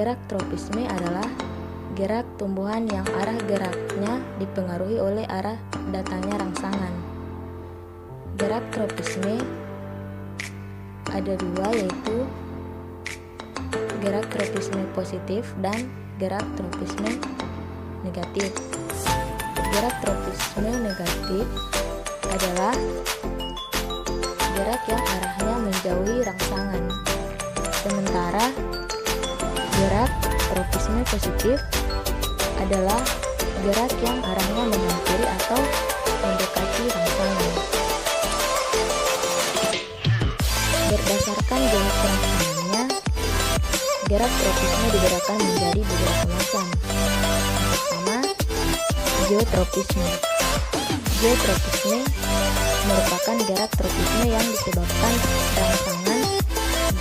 Gerak tropisme adalah gerak tumbuhan yang arah geraknya dipengaruhi oleh arah datangnya rangsangan. Gerak tropisme ada dua, yaitu gerak tropisme positif dan gerak tropisme negatif. Gerak tropisme negatif adalah gerak yang arahnya menjauhi rangsangan. Sementara gerak tropisme positif adalah gerak yang arahnya menghampiri atau mendekati rangsangan. Berdasarkan jenis rangsangannya, gerak tropisme dibedakan menjadi beberapa macam. Pertama, geotropisme. Geotropisme merupakan gerak tropisme yang disebabkan rangsangan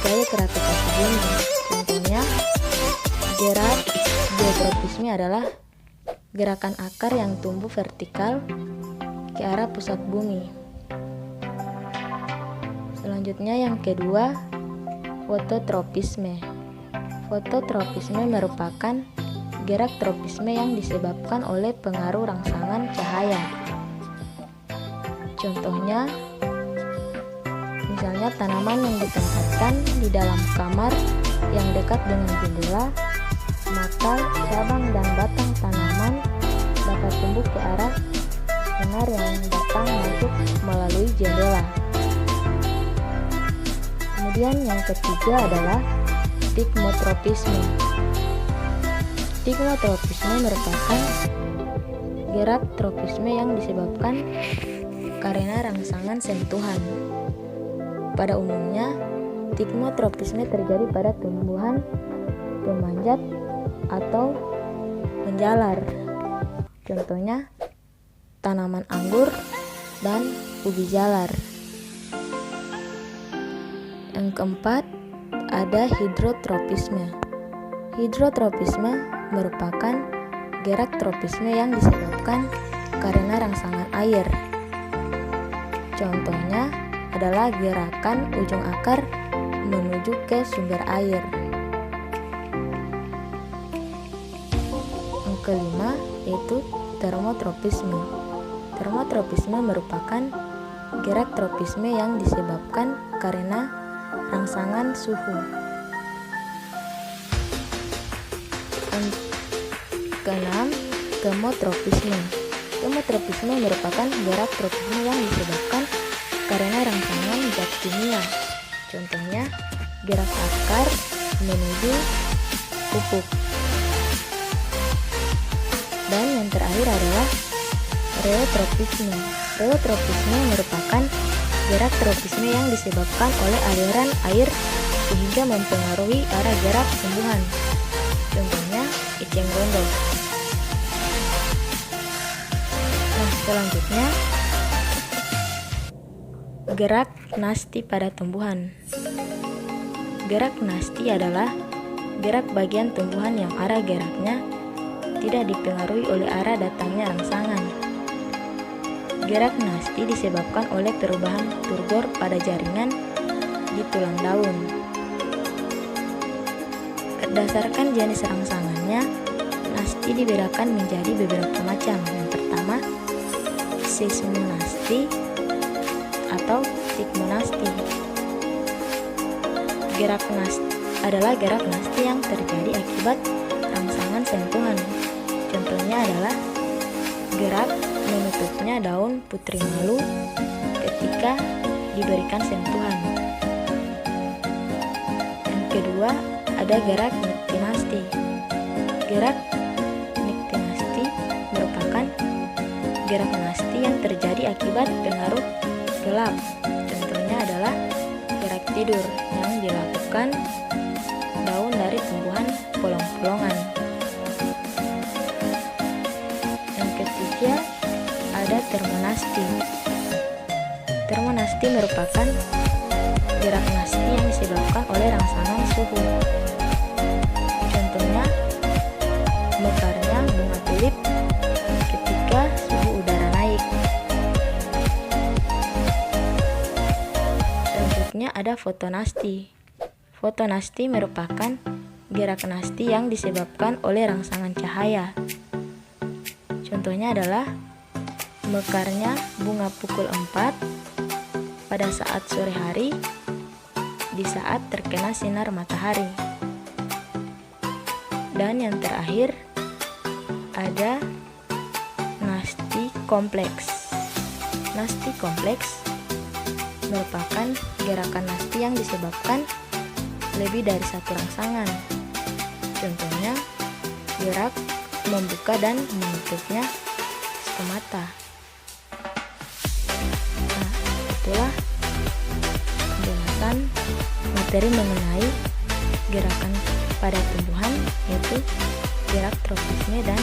gaya gravitasi bumi. Contohnya, gerak geotropisme adalah gerakan akar yang tumbuh vertikal ke arah pusat bumi. Selanjutnya yang kedua, fototropisme. Fototropisme merupakan gerak tropisme yang disebabkan oleh pengaruh rangsangan cahaya. Contohnya, misalnya tanaman yang ditempatkan di dalam kamar yang dekat dengan jendela, maka cabang dan batang tanaman dapat tumbuh ke arah sinar yang datang masuk melalui jendela. Kemudian yang ketiga adalah stigmotropisme. Stigmotropisme merupakan gerak tropisme yang disebabkan karena rangsangan sentuhan. Pada umumnya, stigmotropisme terjadi pada tumbuhan pemanjat atau menjalar. Contohnya, tanaman anggur dan ubi jalar. Yang keempat, ada hidrotropisme. Hidrotropisme merupakan gerak tropisme yang disebabkan karena rangsangan air. Contohnya adalah gerakan ujung akar menuju ke sumber air. Yang kelima yaitu termotropisme. Termotropisme merupakan gerak tropisme yang disebabkan karena rangsangan suhu. Yang keenam, kemotropisme. Kemotropisme merupakan gerak tropisme yang disebabkan karena rangsangan zat kimia. Contohnya, gerak akar menuju pupuk. Dan yang terakhir adalah reotropisme. Reotropisme merupakan gerak tropisme yang disebabkan oleh aliran air sehingga mempengaruhi arah gerak tumbuhan. Contohnya, eceng gondok. Nah, selanjutnya gerak nasti pada tumbuhan. Gerak nasti adalah gerak bagian tumbuhan yang arah geraknya tidak dipengaruhi oleh arah datangnya rangsangan. Gerak nasti disebabkan oleh perubahan turgor pada jaringan di tulang daun. Berdasarkan jenis rangsangannya, nasti dibedakan menjadi beberapa macam. Yang pertama, seismonasti atau sigmonasti. Gerak nasti adalah gerak nasti yang terjadi akibat rangsangan sentuhan. Contohnya adalah gerak menutupnya daun putri malu ketika diberikan sentuhan. Yang kedua, ada gerak niktinasti. Gerak niktinasti merupakan gerak nasti yang terjadi akibat pengaruh gelap. Contohnya adalah gerak tidur yang dilakukan daun dari tumbuhan polong-polongan. Yang ketiga, ada termonasti. Termonasti merupakan gerak nasti yang disebabkan oleh rangsangan suhu. Contohnya, mekarnya bunga tulip ketika suhu udara naik. Selanjutnya ada fotonasti. Fotonasti merupakan gerak nasti yang disebabkan oleh rangsangan cahaya. Contohnya adalah mekarnya bunga pukul 4 pada saat sore hari di saat terkena sinar matahari. Dan yang terakhir ada nasti kompleks. Nasti kompleks merupakan gerakan nasti yang disebabkan lebih dari satu rangsangan. Contohnya, gerak membuka dan menutupnya stomata. Nah, itulah penjelasan materi mengenai gerakan pada tumbuhan, yaitu gerak tropisme dan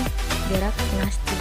gerak nasti.